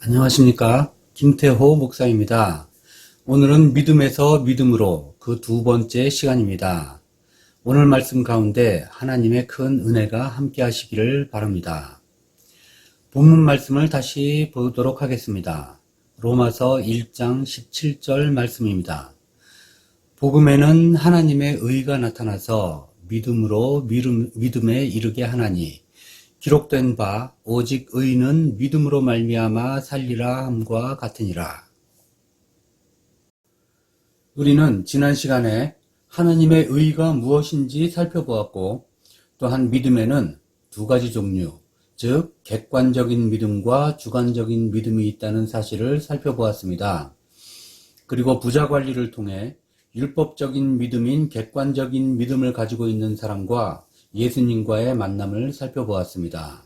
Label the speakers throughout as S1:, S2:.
S1: 안녕하십니까. 김태호 목사입니다. 오늘은 믿음에서 믿음으로 그 두 번째 시간입니다. 오늘 말씀 가운데 하나님의 큰 은혜가 함께 하시기를 바랍니다. 본문 말씀을 다시 보도록 하겠습니다. 로마서 1장 17절 말씀입니다. 복음에는 하나님의 의가 나타나서 믿음으로 믿음에 이르게 하나니 기록된 바 오직 의는 믿음으로 말미암아 살리라 함과 같으니라. 우리는 지난 시간에 하나님의 의가 무엇인지 살펴보았고, 또한 믿음에는 두 가지 종류, 즉 객관적인 믿음과 주관적인 믿음이 있다는 사실을 살펴보았습니다. 그리고 부자 관리를 통해 율법적인 믿음인 객관적인 믿음을 가지고 있는 사람과 예수님과의 만남을 살펴보았습니다.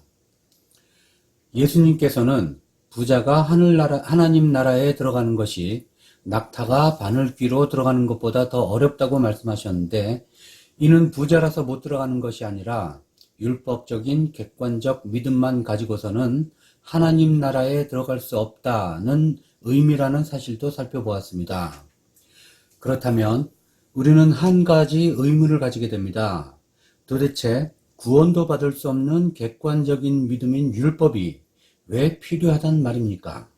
S1: 예수님께서는 부자가 하나님 나라에 들어가는 것이 낙타가 바늘귀로 들어가는 것보다 더 어렵다고 말씀하셨는데, 이는 부자라서 못 들어가는 것이 아니라 율법적인 객관적 믿음만 가지고서는 하나님 나라에 들어갈 수 없다는 의미라는 사실도 살펴보았습니다. 그렇다면 우리는 한 가지 의문을 가지게 됩니다. 도대체 구원도 받을 수 없는 객관적인 믿음인 율법이 왜 필요하단 말입니까?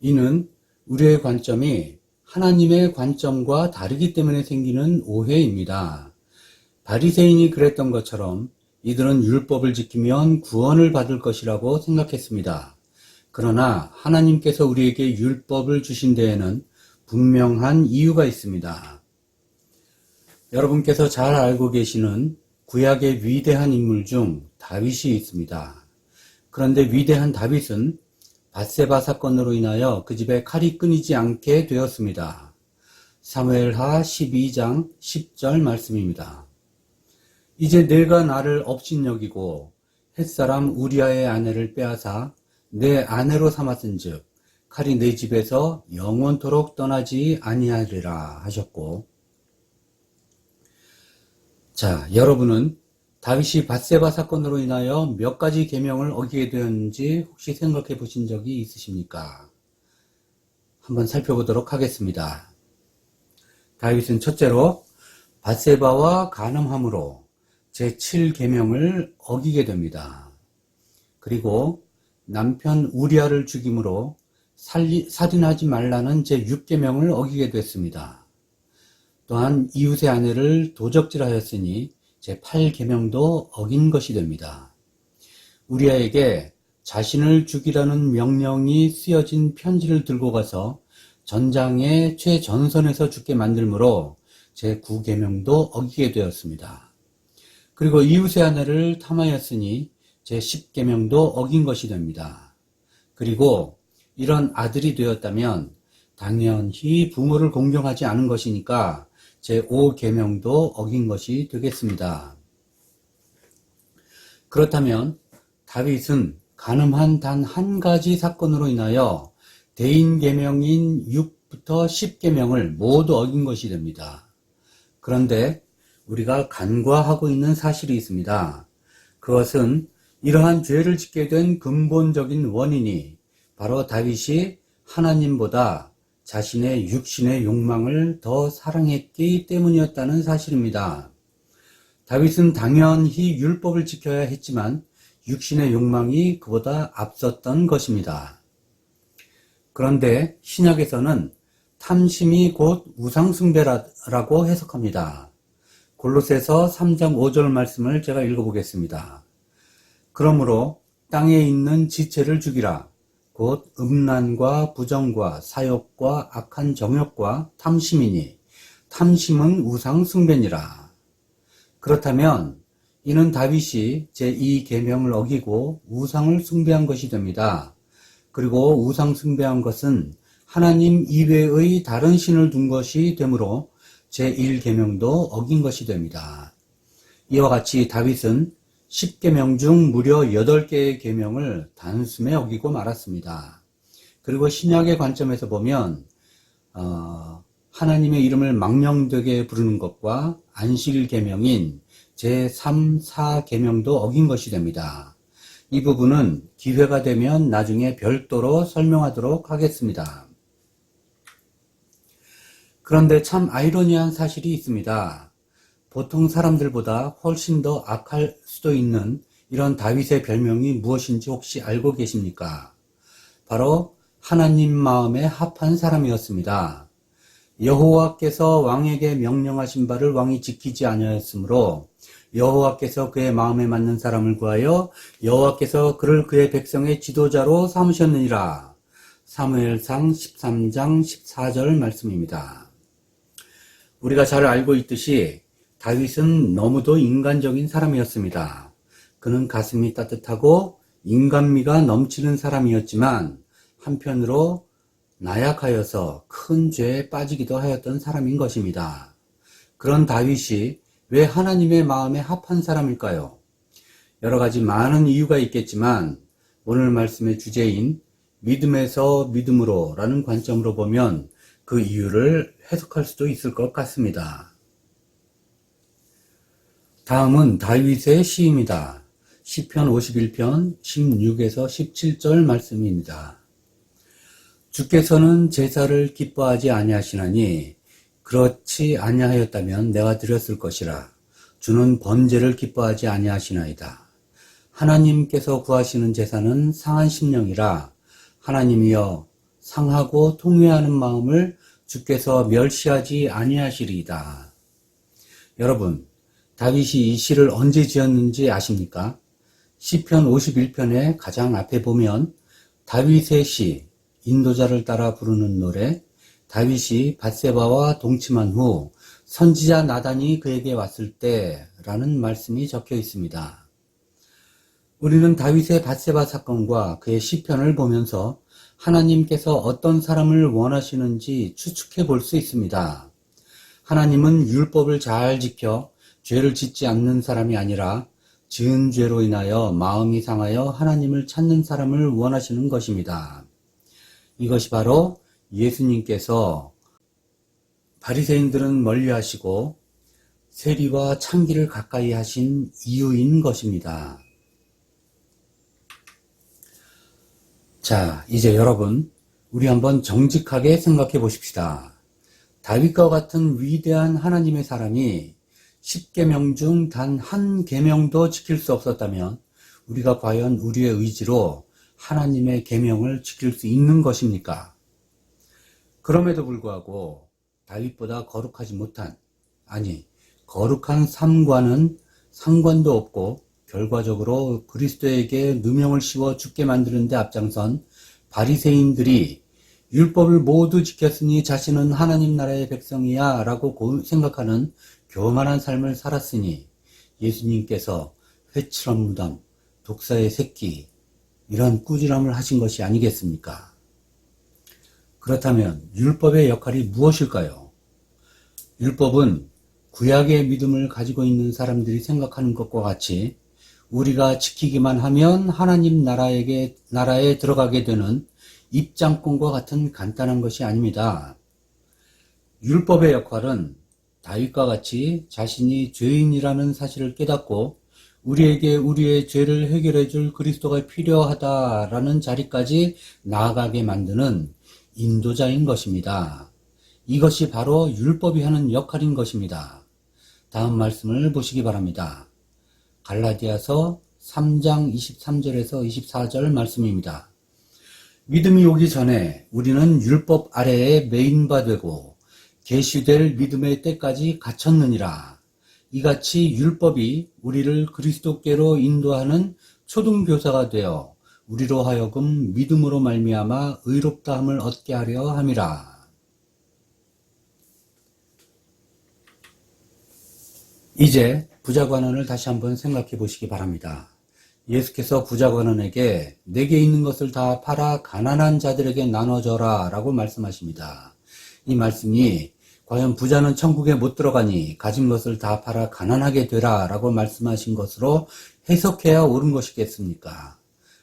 S1: 이는 우리의 관점이 하나님의 관점과 다르기 때문에 생기는 오해입니다. 바리새인이 그랬던 것처럼 이들은 율법을 지키면 구원을 받을 것이라고 생각했습니다. 그러나 하나님께서 우리에게 율법을 주신 데에는 분명한 이유가 있습니다. 여러분께서 잘 알고 계시는 구약의 위대한 인물 중 다윗이 있습니다. 그런데 위대한 다윗은 밧세바 사건으로 인하여 그 집에 칼이 끊이지 않게 되었습니다. 사무엘하 12장 10절 말씀입니다. 이제 내가 나를 업신여기고 햇사람 우리아의 아내를 빼앗아 내 아내로 삼았은즉 칼이 내 집에서 영원토록 떠나지 아니하리라 하셨고, 자, 여러분은 다윗이 밧세바 사건으로 인하여 몇 가지 계명을 어기게 되었는지 혹시 생각해 보신 적이 있으십니까? 한번 살펴보도록 하겠습니다. 다윗은 첫째로 밧세바와 간음함으로 제7계명을 어기게 됩니다. 그리고 남편 우리아를 죽임으로 살인하지 말라는 제6계명을 어기게 됐습니다. 또한 이웃의 아내를 도적질하였으니 제8계명도 어긴 것이 됩니다. 우리아에게 자신을 죽이라는 명령이 쓰여진 편지를 들고 가서 전장의 최전선에서 죽게 만들므로 제9계명도 어기게 되었습니다. 그리고 이웃의 아내를 탐하였으니 제10계명도 어긴 것이 됩니다. 그리고 이런 아들이 되었다면 당연히 부모를 공경하지 않은 것이니까 제5계명도 어긴 것이 되겠습니다. 그렇다면 다윗은 간음한 단 한 가지 사건으로 인하여 대인계명인 6부터 10계명을 모두 어긴 것이 됩니다. 그런데 우리가 간과하고 있는 사실이 있습니다. 그것은 이러한 죄를 짓게 된 근본적인 원인이 바로 다윗이 하나님보다 자신의 육신의 욕망을 더 사랑했기 때문이었다는 사실입니다. 다윗은 당연히 율법을 지켜야 했지만 육신의 욕망이 그보다 앞섰던 것입니다. 그런데 신약에서는 탐심이 곧 우상숭배라고 해석합니다. 골로새서 3장 5절 말씀을 제가 읽어보겠습니다. 그러므로 땅에 있는 지체를 죽이라. 곧 음란과 부정과 사욕과 악한 정욕과 탐심이니 탐심은 우상 숭배니라. 그렇다면 이는 다윗이 제2계명을 어기고 우상을 숭배한 것이 됩니다. 그리고 우상 숭배한 것은 하나님 이외의 다른 신을 둔 것이 되므로 제1계명도 어긴 것이 됩니다. 이와 같이 다윗은 10계명 중 무려 8개의 계명을 단숨에 어기고 말았습니다. 그리고 신약의 관점에서 보면 하나님의 이름을 망령되게 부르는 것과 안식일 계명인 제3, 4계명도 어긴 것이 됩니다. 이 부분은 기회가 되면 나중에 별도로 설명하도록 하겠습니다. 그런데 참 아이러니한 사실이 있습니다. 보통 사람들보다 훨씬 더 악할 수도 있는 이런 다윗의 별명이 무엇인지 혹시 알고 계십니까? 바로 하나님 마음에 합한 사람이었습니다. 여호와께서 왕에게 명령하신 바를 왕이 지키지 아니하였으므로 여호와께서 그의 마음에 맞는 사람을 구하여 여호와께서 그를 그의 백성의 지도자로 삼으셨느니라. 사무엘상 13장 14절 말씀입니다. 우리가 잘 알고 있듯이 다윗은 너무도 인간적인 사람이었습니다. 그는 가슴이 따뜻하고 인간미가 넘치는 사람이었지만 한편으로 나약하여서 큰 죄에 빠지기도 하였던 사람인 것입니다. 그런 다윗이 왜 하나님의 마음에 합한 사람일까요? 여러 가지 많은 이유가 있겠지만 오늘 말씀의 주제인 믿음에서 믿음으로 라는 관점으로 보면 그 이유를 해석할 수도 있을 것 같습니다. 다음은 다윗의 시입니다. 시편 51편 16에서 17절 말씀입니다. 주께서는 제사를 기뻐하지 아니하시나니 그렇지 아니하였다면 내가 드렸을 것이라. 주는 번제를 기뻐하지 아니하시나이다. 하나님께서 구하시는 제사는 상한 심령이라. 하나님이여 상하고 통회하는 마음을 주께서 멸시하지 아니하시리이다. 여러분, 다윗이 이 시를 언제 지었는지 아십니까? 시편 51편의 가장 앞에 보면 다윗의 시, 인도자를 따라 부르는 노래, 다윗이 밧세바와 동침한 후 선지자 나단이 그에게 왔을 때라는 말씀이 적혀 있습니다. 우리는 다윗의 밧세바 사건과 그의 시편을 보면서 하나님께서 어떤 사람을 원하시는지 추측해 볼 수 있습니다. 하나님은 율법을 잘 지켜 죄를 짓지 않는 사람이 아니라 지은 죄로 인하여 마음이 상하여 하나님을 찾는 사람을 원하시는 것입니다. 이것이 바로 예수님께서 바리새인들은 멀리하시고 세리와 창기를 가까이 하신 이유인 것입니다. 자, 이제 여러분, 우리 한번 정직하게 생각해 보십시다. 다윗과 같은 위대한 하나님의 사람이 10계명 중 단 한 계명도 지킬 수 없었다면 우리가 과연 우리의 의지로 하나님의 계명을 지킬 수 있는 것입니까? 그럼에도 불구하고 다윗보다 거룩하지 못한, 아니 거룩한 삶과는 상관도 없고 결과적으로 그리스도에게 누명을 씌워 죽게 만드는 데 앞장선 바리새인들이 율법을 모두 지켰으니 자신은 하나님 나라의 백성이야 라고 생각하는 교만한 삶을 살았으니 예수님께서 회칠한 무덤, 독사의 새끼 이런 꾸지람을 하신 것이 아니겠습니까? 그렇다면 율법의 역할이 무엇일까요? 율법은 구약의 믿음을 가지고 있는 사람들이 생각하는 것과 같이 우리가 지키기만 하면 하나님 나라에 들어가게 되는 입장권과 같은 간단한 것이 아닙니다. 율법의 역할은 다윗과 같이 자신이 죄인이라는 사실을 깨닫고 우리에게 우리의 죄를 해결해 줄 그리스도가 필요하다라는 자리까지 나아가게 만드는 인도자인 것입니다. 이것이 바로 율법이 하는 역할인 것입니다. 다음 말씀을 보시기 바랍니다. 갈라디아서 3장 23절에서 24절 말씀입니다. 믿음이 오기 전에 우리는 율법 아래에 매인바 되고 계시될 믿음의 때까지 갇혔느니라. 이같이 율법이 우리를 그리스도께로 인도하는 초등교사가 되어 우리로 하여금 믿음으로 말미암아 의롭다함을 얻게 하려 함이라. 이제 부자관원을 다시 한번 생각해 보시기 바랍니다. 예수께서 부자관원에게 내게 있는 것을 다 팔아 가난한 자들에게 나눠줘라 라고 말씀하십니다. 이 말씀이 과연 부자는 천국에 못 들어가니 가진 것을 다 팔아 가난하게 되라 라고 말씀하신 것으로 해석해야 옳은 것이겠습니까?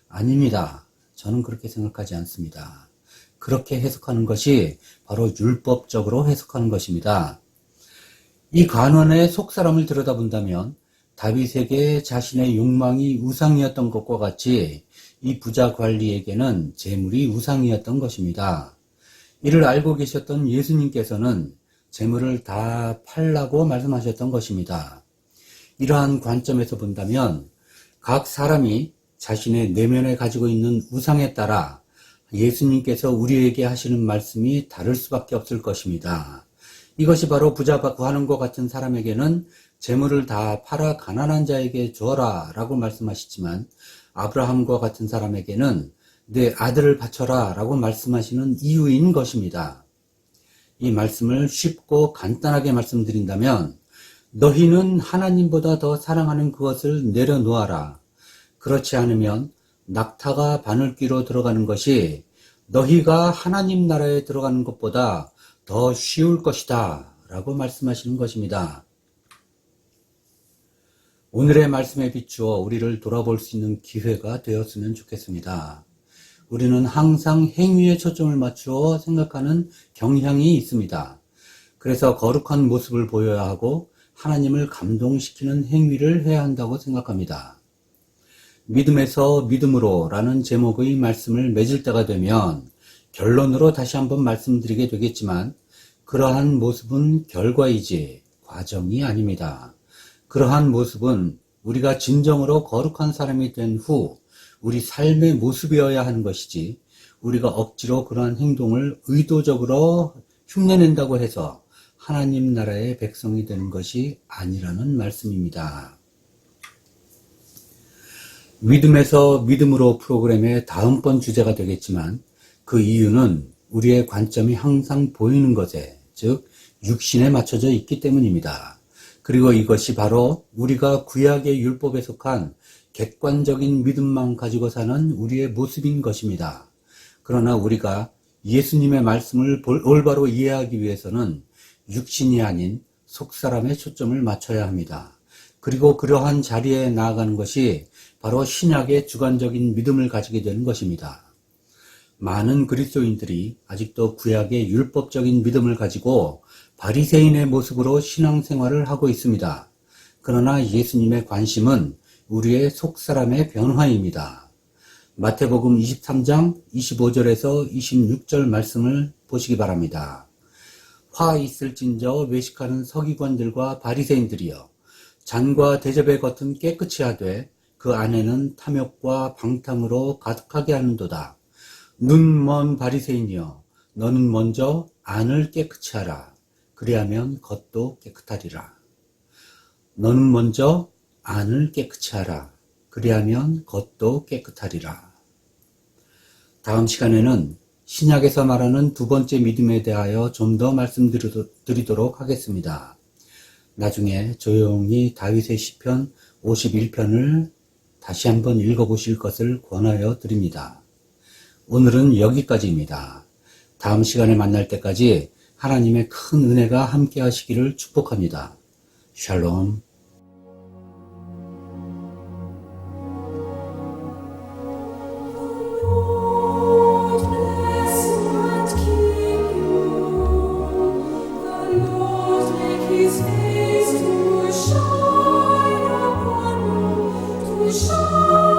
S1: 아닙니다. 저는 그렇게 생각하지 않습니다. 그렇게 해석하는 것이 바로 율법적으로 해석하는 것입니다. 이 관원의 속사람을 들여다본다면 다윗에게 자신의 욕망이 우상이었던 것과 같이 이 부자 관리에게는 재물이 우상이었던 것입니다. 이를 알고 계셨던 예수님께서는 재물을 다 팔라고 말씀하셨던 것입니다. 이러한 관점에서 본다면 각 사람이 자신의 내면에 가지고 있는 우상에 따라 예수님께서 우리에게 하시는 말씀이 다를 수밖에 없을 것입니다. 이것이 바로 부자가 구하는 것 같은 사람에게는 재물을 다 팔아 가난한 자에게 주어라 라고 말씀하시지만, 아브라함과 같은 사람에게는 내 아들을 바쳐라 라고 말씀하시는 이유인 것입니다. 이 말씀을 쉽고 간단하게 말씀드린다면, 너희는 하나님보다 더 사랑하는 그것을 내려놓아라. 그렇지 않으면 낙타가 바늘귀로 들어가는 것이 너희가 하나님 나라에 들어가는 것보다 더 쉬울 것이다 라고 말씀하시는 것입니다. 오늘의 말씀에 비추어 우리를 돌아볼 수 있는 기회가 되었으면 좋겠습니다. 우리는 항상 행위에 초점을 맞추어 생각하는 경향이 있습니다. 그래서 거룩한 모습을 보여야 하고 하나님을 감동시키는 행위를 해야 한다고 생각합니다. 믿음에서 믿음으로 라는 제목의 말씀을 맺을 때가 되면 결론으로 다시 한번 말씀드리게 되겠지만, 그러한 모습은 결과이지 과정이 아닙니다. 그러한 모습은 우리가 진정으로 거룩한 사람이 된 후 우리 삶의 모습이어야 하는 것이지, 우리가 억지로 그러한 행동을 의도적으로 흉내낸다고 해서 하나님 나라의 백성이 되는 것이 아니라는 말씀입니다. 믿음에서 믿음으로 프로그램의 다음번 주제가 되겠지만, 그 이유는 우리의 관점이 항상 보이는 것에, 즉 육신에 맞춰져 있기 때문입니다. 그리고 이것이 바로 우리가 구약의 율법에 속한 객관적인 믿음만 가지고 사는 우리의 모습인 것입니다. 그러나 우리가 예수님의 말씀을 올바로 이해하기 위해서는 육신이 아닌 속사람의 초점을 맞춰야 합니다. 그리고 그러한 자리에 나아가는 것이 바로 신약의 주관적인 믿음을 가지게 되는 것입니다. 많은 그리스도인들이 아직도 구약의 율법적인 믿음을 가지고 바리새인의 모습으로 신앙생활을 하고 있습니다. 그러나 예수님의 관심은 우리의 속사람의 변화입니다. 마태복음 23장 25절에서 26절 말씀을 보시기 바랍니다. 화 있을진저 외식하는 서기관들과 바리새인들이여, 잔과 대접의 겉은 깨끗이 하되 그 안에는 탐욕과 방탕으로 가득하게 하는도다. 눈 먼 바리새인이여, 너는 먼저 안을 깨끗이 하라. 그리하면 겉도 깨끗하리라. 너는 먼저 안을 깨끗이 하라. 그리하면 겉도 깨끗하리라. 다음 시간에는 신약에서 말하는 두 번째 믿음에 대하여 좀 더 말씀드리도록 하겠습니다. 나중에 조용히 다윗의 시편 51편을 다시 한번 읽어보실 것을 권하여 드립니다. 오늘은 여기까지입니다. 다음 시간에 만날 때까지 하나님의 큰 은혜가 함께 하시기를 축복합니다. 샬롬.
S2: His face to shine upon you, to shine.